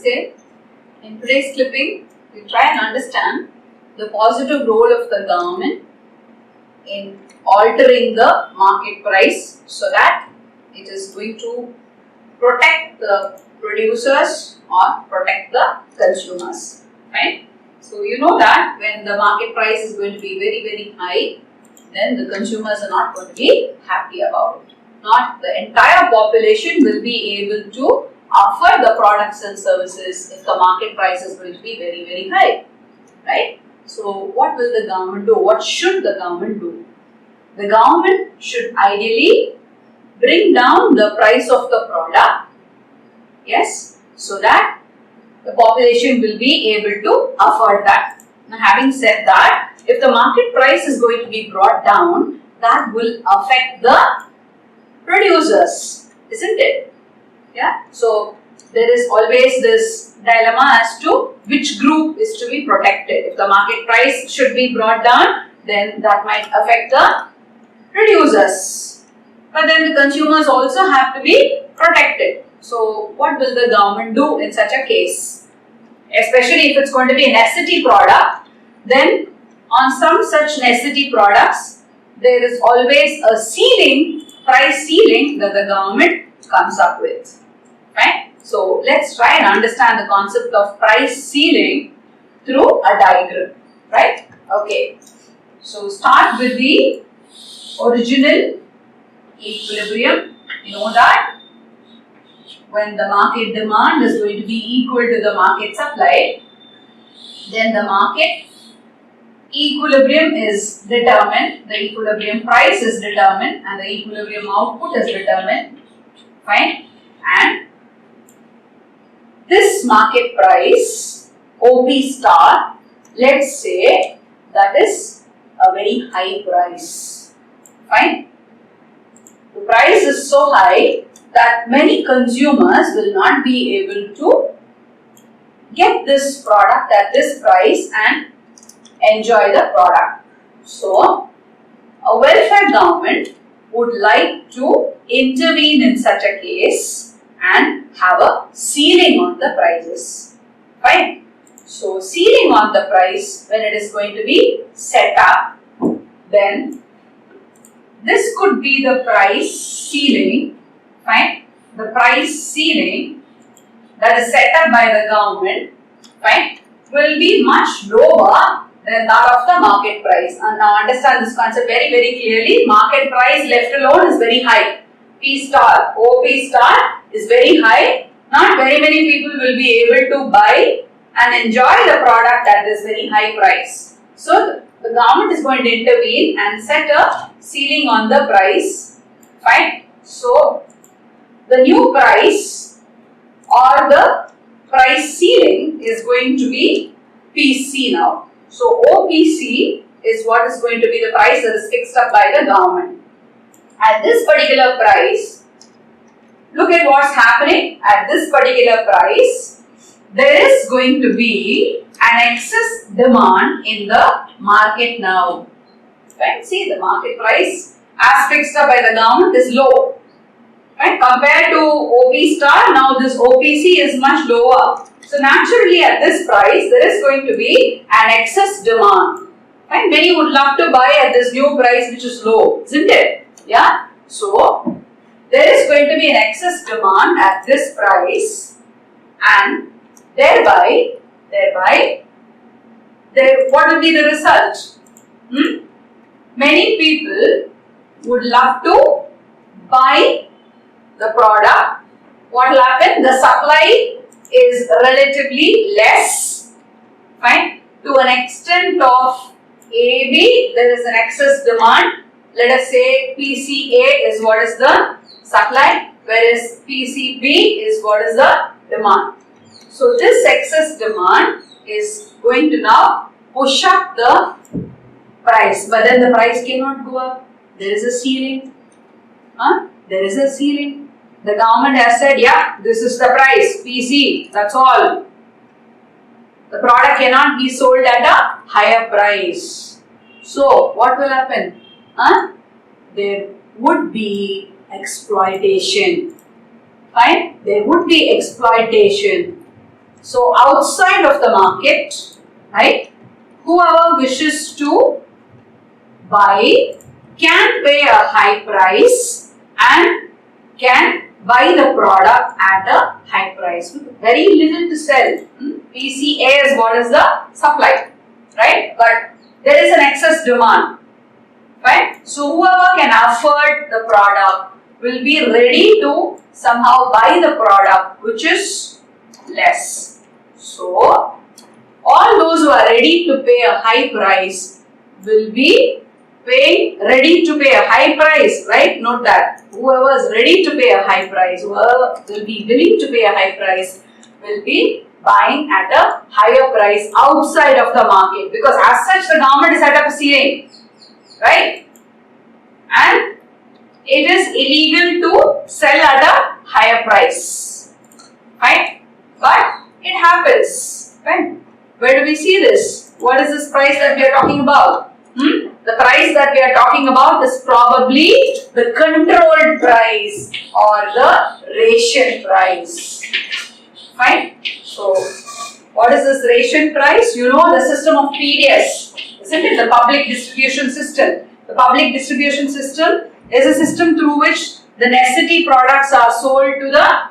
Namaste. In today's clipping, we try and understand the positive role of the government in altering the market price so that it is going to protect the producers or protect the consumers, right? So you know that when the market price is going to be very high, then the consumers are not going to be happy about it. Not the entire population will be able to offer the products and services if the market price is going to be very high, right? So what will the government do? What should the government do? The government should ideally bring down the price of the product, yes, so that the population will be able to afford that. Now, having said that, if the market price is going to be brought down, that will affect the producers, isn't it? Yeah. So there is always this dilemma as to which group is to be protected. If the market price should be brought down, then that might affect the producers. But then the consumers also have to be protected. So what will the government do in such a case? Especially if it's going to be a necessity product, then on some such necessity products, there is always a ceiling, price ceiling that the government comes up with, right? So let's try and understand the concept of price ceiling through a diagram, right? Okay, so start with the original equilibrium. You know that when the market demand is going to be equal to the market supply, then the market equilibrium is determined, the equilibrium price is determined, and the equilibrium output is determined, fine. And this market price, OP star, let's say that is a very high price, fine. The price is so high that many consumers will not be able to get this product at this price and enjoy the product. So, a welfare government would like to intervene in such a case and have a ceiling on the prices. Fine. So, ceiling on the price, when it is going to be set up, then this could be the price ceiling, fine. The price ceiling that is set up by the government, fine, will be much lower than that of the market price. And now understand this concept very clearly. Market price left alone is very high. P star, OP star is very high. Not very many people will be able to buy and enjoy the product at this very high price. So the government is going to intervene and set a ceiling on the price. Fine. So the new price or the price ceiling is going to be PC now. So OPC is what is going to be the price that is fixed up by the government. At this particular price, look at what's happening. At this particular price, there is going to be an excess demand in the market now. Right? See, the market price as fixed up by the government is low. Right? Compared to OP star, now this OPC is much lower. So naturally at this price, there is going to be an excess demand. Right? Many would love to buy at this new price which is low, isn't it? Yeah. So there is going to be an excess demand at this price, and thereby, what will be the result? Many people would love to buy the product. What will happen? The supply is relatively less, fine. To an extent of AB, there is an excess demand. Let us say PCA is what is the supply, whereas PCB is what is the demand. So this excess demand is going to now push up the price, but then the price cannot go up. There is a ceiling. There is a ceiling. The government has said, yeah, this is the price, PC, that's all. The product cannot be sold at a higher price. So, what will happen? There would be exploitation. Fine? There would be exploitation. So outside of the market, right, whoever wishes to buy can pay a high price and can buy the product at a high price with very little to sell. PCA is what is the supply, right? But there is an excess demand, right? So whoever can afford the product will be ready to somehow buy the product which is less. So all those who are ready to pay a high price will be ready to pay a high price, right? Note that whoever is ready to pay a high price, whoever will be willing to pay a high price will be buying at a higher price outside of the market, because as such the government has set up a ceiling, right? And it is illegal to sell at a higher price, right? But it happens, right? Where do we see this? What is this price that we are talking about? The price that we are talking about is probably the controlled price or the ration price. Fine? So, what is this ration price? You know the system of PDS, isn't it? The public distribution system. The public distribution system is a system through which the necessity products are sold to the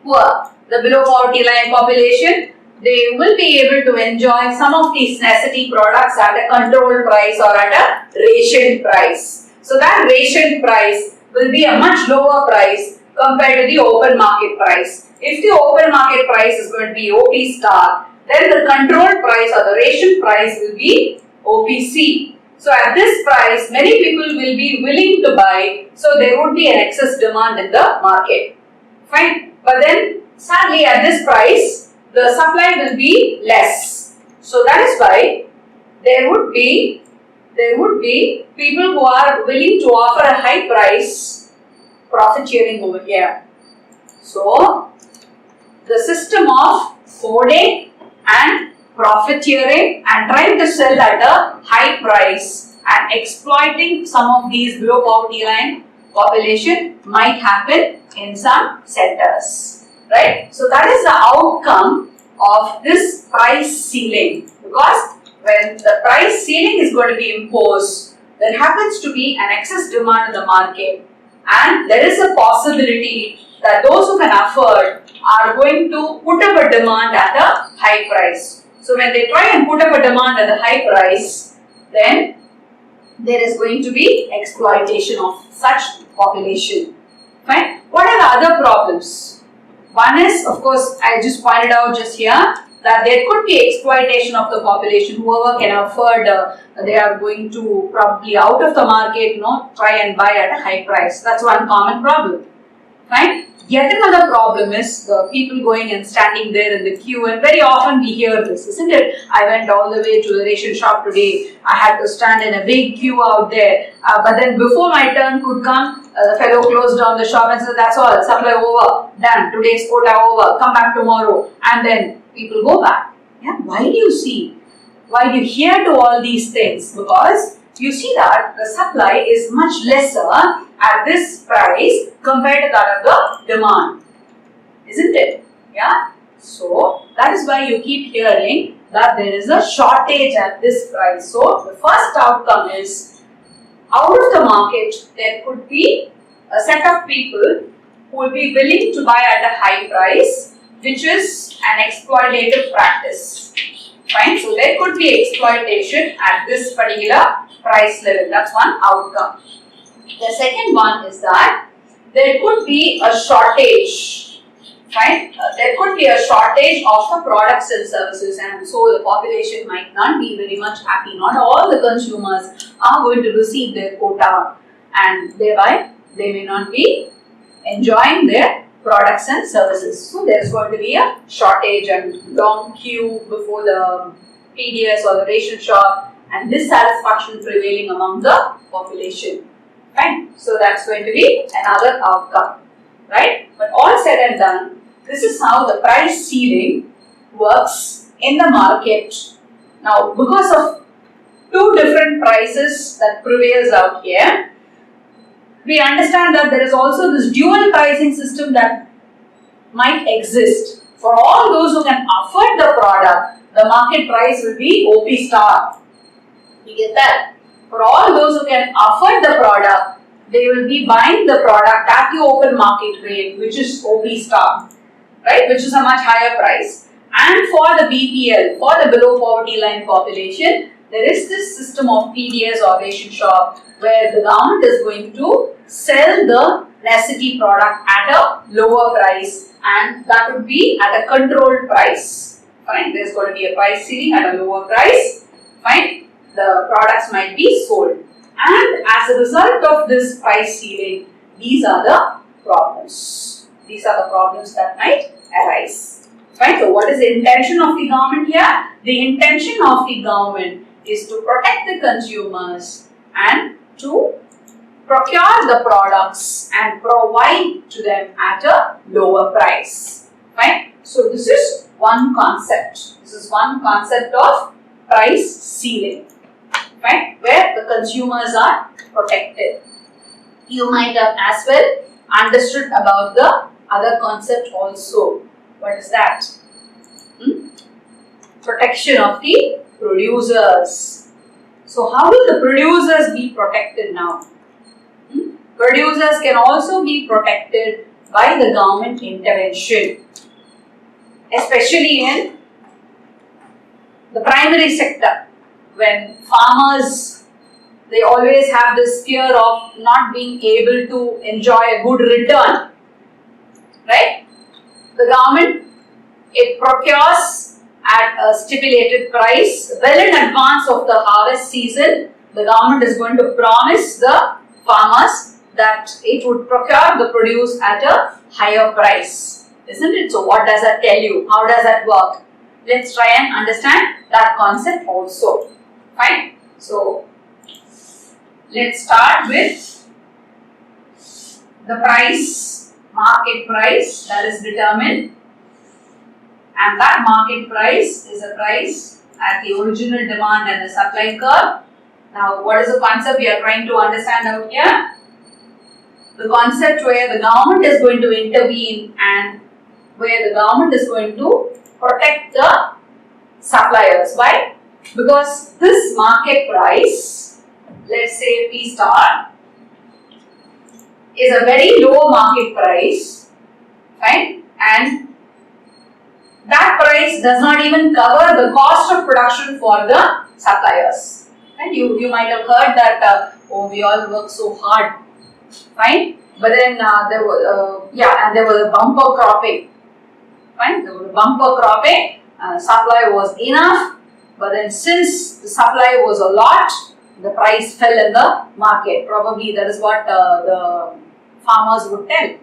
poor, the below poverty line population. They will be able to enjoy some of these necessity products at a controlled price or at a ration price. So that ration price will be a much lower price compared to the open market price. If the open market price is going to be OP star, then the controlled price or the ration price will be OPC. So at this price, many people will be willing to buy, so there would be an excess demand in the market. Fine. But then sadly at this price, the supply will be less. So that is why there would be people who are willing to offer a high price, profiteering over here. So the system of hoarding and profiteering and trying to sell at a high price and exploiting some of these below poverty line population might happen in some centers. Right? So that is the outcome of this price ceiling, because when the price ceiling is going to be imposed, there happens to be an excess demand in the market, and there is a possibility that those who can afford are going to put up a demand at a high price. So when they try and put up a demand at a high price, then there is going to be exploitation of such population. Fine? What are the other problems? One is, of course, I just pointed out just here that there could be exploitation of the population. Whoever can afford, they are going to probably out of the market, try and buy at a high price. That's one common problem. Fine? Yet another problem is the people going and standing there in the queue, and very often we hear this, isn't it? I went all the way to the ration shop today. I had to stand in a big queue out there. But then before my turn could come, the fellow closed down the shop and said, that's all, supply over, done, today's quota over, come back tomorrow. And then people go back. Yeah? Why do you see? Why do you hear to all these things? Because you see that the supply is much lesser at this price compared to that of the demand, isn't it? Yeah. So that is why you keep hearing that there is a shortage at this price. So the first outcome is, out of the market there could be a set of people who will be willing to buy at a high price, which is an exploitative practice. Fine. So there could be exploitation at this particular price level. That's one outcome. The second one is that there could be a shortage. Fine. There could be a shortage of the products and services, and so the population might not be very much happy. Not all the consumers are going to receive their quota, and thereby they may not be enjoying their products and services. So there is going to be a shortage and long queue before the PDS or the ration shop, and dissatisfaction prevailing among the population. Right? So that's going to be another outcome. Right? But all said and done, this is how the price ceiling works in the market. Now, because of two different prices that prevails out here, we understand that there is also this dual pricing system that might exist. For all those who can afford the product, the market price will be OP star. You get that? For all those who can afford the product, they will be buying the product at the open market rate, which is OP star, right? Which is a much higher price. And for the BPL, for the below poverty line population, there is this system of PDS or ration shop where the government is going to sell the necessity product at a lower price, and that would be at a controlled price. Fine, there's going to be a price ceiling at a lower price. Fine, the products might be sold. And as a result of this price ceiling, these are the problems. These are the problems that might arise. Fine, so what is the intention of the government here? The intention of the government is to protect the consumers and to procure the products and provide to them at a lower price. Fine. So this is one concept. This is one concept of price ceiling. Fine. Where the consumers are protected. You might have as well understood about the other concept also. What is that? Protection of the producers. So how will the producers be protected now? Producers can also be protected by the government intervention, especially in the primary sector. When farmers, they always have this fear of not being able to enjoy a good return, right? The government, it procures at a stipulated price well in advance of the harvest season. The government is going to promise the farmers that it would procure the produce at a higher price, isn't it? So what does that tell you? How does that work? Let's try and understand that concept also. Fine. So let's start with the price, market price that is determined, and that market price is a price at the original demand and the supply curve. Now what is the concept we are trying to understand out here? The concept where the government is going to intervene and where the government is going to protect the suppliers. Why? Because this market price, let's say P star, is a very low market price, fine, and that price does not even cover the cost of production for the suppliers. And you might have heard that, oh, we all work so hard. Fine, but then there was a bumper cropping. Fine, there was a bumper cropping. Supply was enough, but then since the supply was a lot, the price fell in the market. Probably that is what the farmers would tell,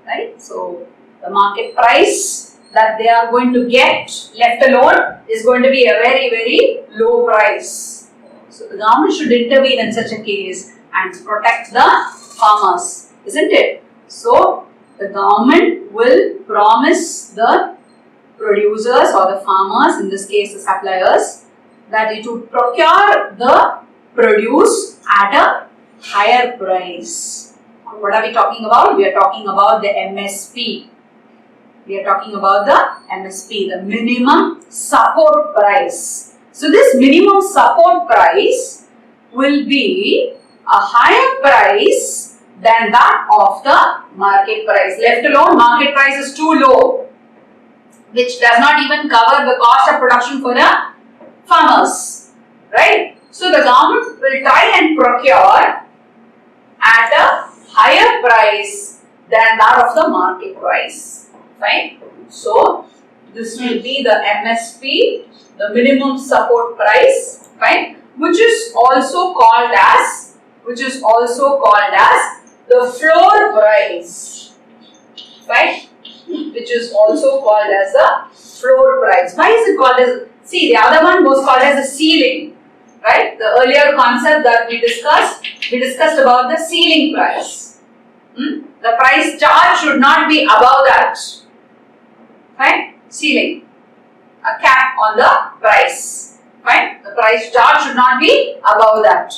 right? So the market price that they are going to get left alone is going to be a very, very low price. So the government should intervene in such a case and protect the farmers, isn't it? So the government will promise the producers or the farmers, in this case the suppliers, that it would procure the produce at a higher price. What are we talking about? We are talking about the MSP. We are talking about the MSP, the minimum support price. So this minimum support price will be a higher price than that of the market price. Left alone, market price is too low, which does not even cover the cost of production for the farmers, right? So the government will try and procure at a higher price than that of the market price, right? So this will be the MSP, the minimum support price, right? Which is also called as the floor price, right? Which is also called as the floor price. Why is it called as? See, the other one was called as a ceiling, right? The earlier concept that we discussed about the ceiling price. The price charge should not be above that, right? Ceiling, a cap on the price, right? The price charge should not be above that,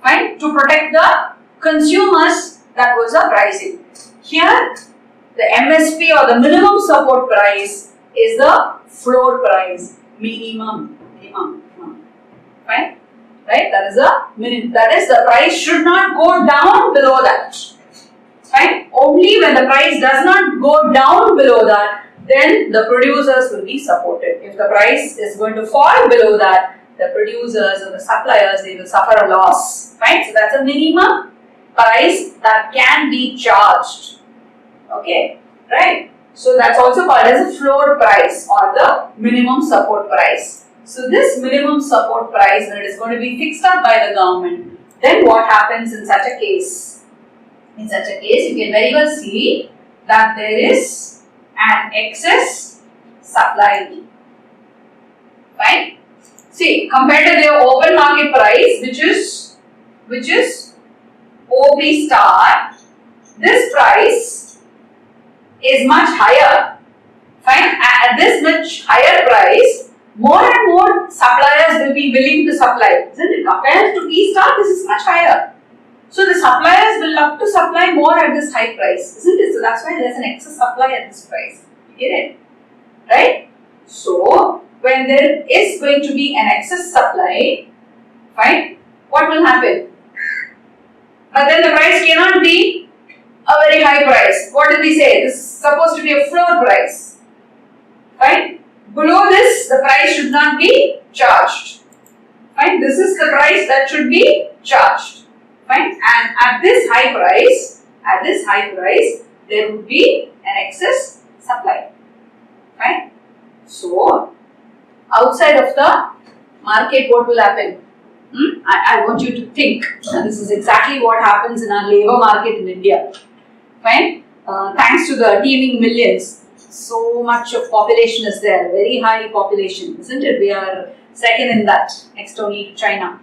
right? To protect the consumers, that was a pricing. Here, The MSP or the minimum support price is the floor price. Minimum. Fine? Right? That is the minimum. That is, the price should not go down below that. Fine? Only when the price does not go down below that, then the producers will be supported. If the price is going to fall below that, the producers or the suppliers, they will suffer a loss. Fine? So that's a minimum price that can be charged. Okay? Right? So that's also called as a floor price or the minimum support price. So this minimum support price, when it is going to be fixed up by the government, then what happens in such a case? In such a case, you can very well see that there is an excess supply. Fine? See, compared to their open market price, which is OP star, this price is much higher. Fine? At this much higher price, more and more suppliers will be willing to supply. Isn't it? Compared to P star, this is much higher. So the suppliers will love to supply more at this high price. Isn't it? So that's why there is an excess supply at this price. You get it? Right? So when there is going to be an excess supply, fine, what will happen? But then the price cannot be a very high price. What did we say? This is supposed to be a floor price. Fine? Below this, the price should not be charged. Fine? This is the price that should be charged. Fine? And at this high price, there would be an excess supply. Fine? So, outside of the market, what will happen? I want you to think. And this is exactly what happens in our labor market in India. Fine? Thanks to the teeming millions, so much of population is there, very high population, isn't it? We are second in that, next only to China.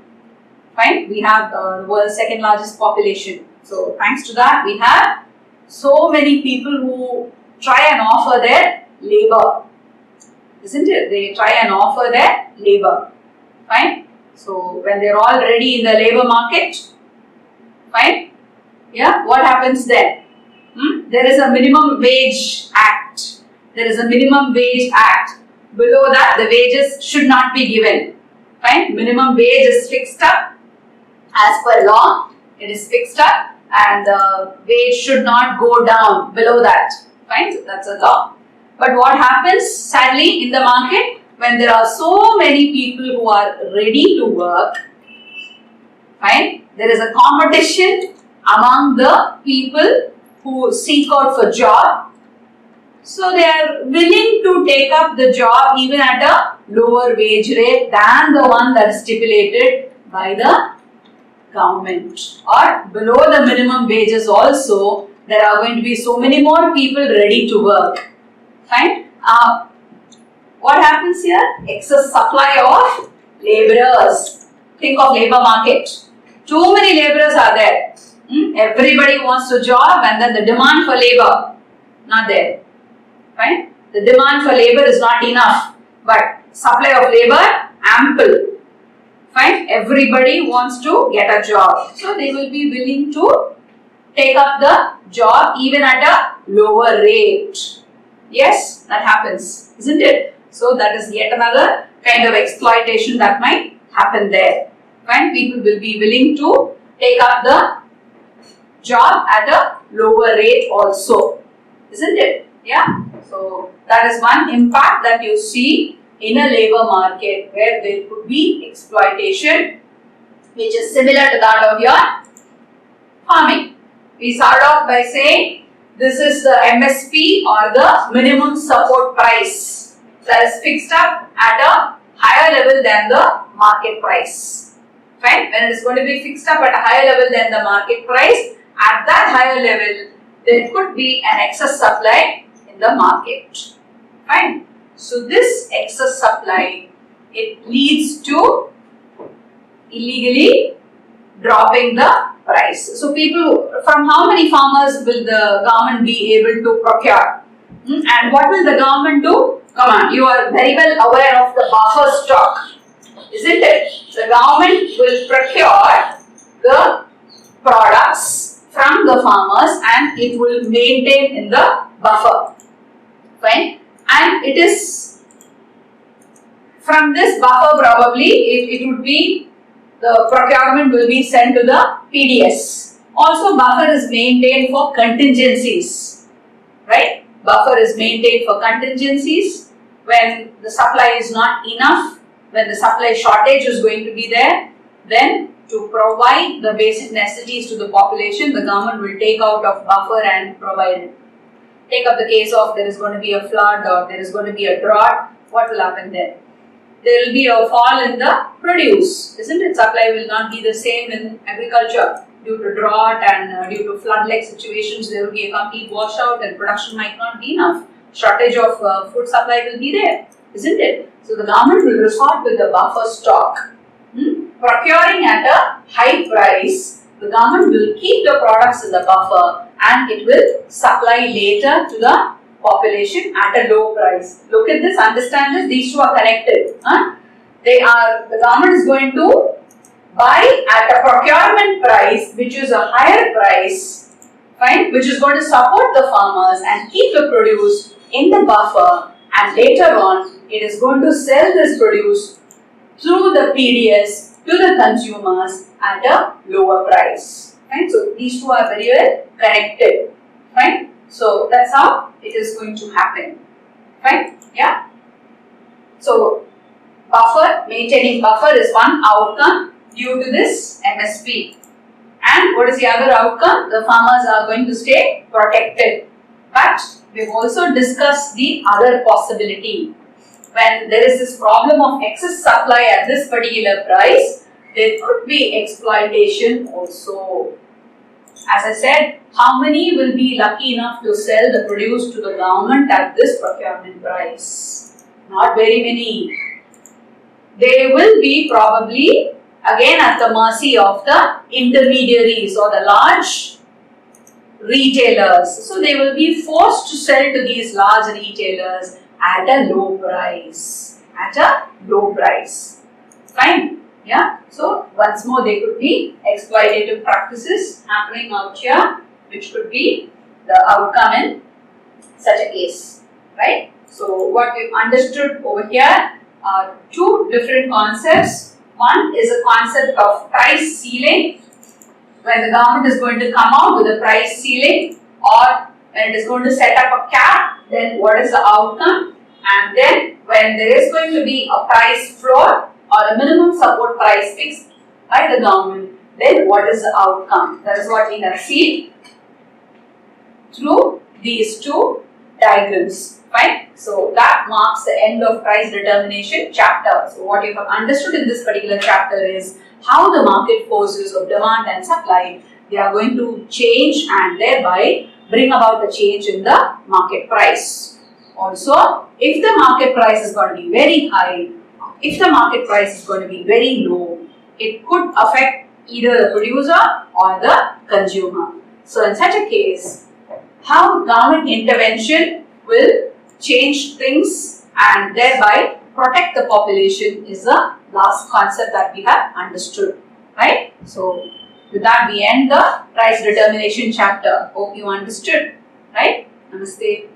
Fine? We have the world's second largest population. So, thanks to that, we have so many people who try and offer their labor. Isn't it? They try and offer their labor. Fine? So, when they are all ready in the labor market, fine? Yeah, what happens then? There is a minimum wage act. There is a minimum wage act. Below that, the wages should not be given. Fine? Minimum wage is fixed up as per law. It is fixed up and the wage should not go down below that. Fine? So, that's a law. But what happens sadly in the market when there are so many people who are ready to work? Fine? There is a competition among the people who seek out for job. So they are willing to take up the job even at a lower wage rate than the one that is stipulated by the government. Or below the minimum wages also, there are going to be so many more people ready to work. Fine? What happens here? Excess supply of labourers. Think of labour market. Too many labourers are there. Everybody wants a job and then the demand for labour not there. Fine? The demand for labour is not enough, but supply of labour ample. Fine? Everybody wants to get a job. So they will be willing to take up the job even at a lower rate. Yes, that happens, isn't it? So that is yet another kind of exploitation that might happen there. Fine? People will be willing to take up the job at a lower rate also, isn't it? Yeah. So that is one impact that you see in a labor market where there could be exploitation, which is similar to that of your farming. We start off by saying this is the MSP or the minimum support price that is fixed up at a higher level than the market price. Fine? When it is going to be fixed up at a higher level than the market price, at that higher level, there could be an excess supply in the market. Fine? So this excess supply, it leads to illegally dropping the price. So people, from how many farmers will the government be able to procure? And what will the government do? Come on, you are very well aware of the buffer stock, isn't it? The government will procure the products from the farmers and it will maintain in the buffer. Fine. And it is from this buffer probably it would be the procurement will be sent to the PDS. Also buffer is maintained for contingencies. Right? Buffer is maintained for contingencies when the supply is not enough, when the supply shortage is going to be there, then to provide the basic necessities to the population, the government will take out of buffer and provide it. Take up the case of there is going to be a flood or there is going to be a drought, what will happen then? There will be a fall in the produce, isn't it? Supply will not be the same in agriculture. Due to drought and due to flood-like situations, there will be a complete washout and production might not be enough. Shortage of food supply will be there, isn't it? So the government will resort to the buffer stock. Procuring at a high price, the government will keep the products in the buffer and it will supply later to the population at a low price. Look at this, understand this, these two are connected. The government is going to buy at a procurement price which is a higher price, fine, which is going to support the farmers and keep the produce in the buffer, and later on it is going to sell this produce through the PDS to the consumers at a lower price. Fine. So these two are very well connected. Fine. So that's how it is going to happen. Fine. Yeah. So buffer, maintaining buffer is one outcome due to this MSP. And what is the other outcome? The farmers are going to stay protected. But we've also discussed the other possibility. When there is this problem of excess supply at this particular price, there could be exploitation also. As I said, how many will be lucky enough to sell the produce to the government at this procurement price? Not very many. They will be probably again at the mercy of the intermediaries or the large retailers. So they will be forced to sell to these large retailers at a low price. At a low price. Fine. Yeah. So once more there could be exploitative practices happening out here, which could be the outcome in such a case. Right. So what we've understood over here are two different concepts. One is a concept of price ceiling, when the government is going to come out with a price ceiling, or when it is going to set up a cap, then what is the outcome? And then when there is going to be a price floor or a minimum support price fixed by the government, then what is the outcome? That is what we have seen through these two diagrams. Fine. So that marks the end of price determination chapter. So what you have understood in this particular chapter is how the market forces of demand and supply, they are going to change and thereby bring about the change in the market price. Also, if the market price is going to be very high, if the market price is going to be very low, it could affect either the producer or the consumer. So in such a case, how government intervention will change things and thereby protect the population is the last concept that we have understood. Right? So with that we end the price determination chapter. Hope you understood. Right? Namaste.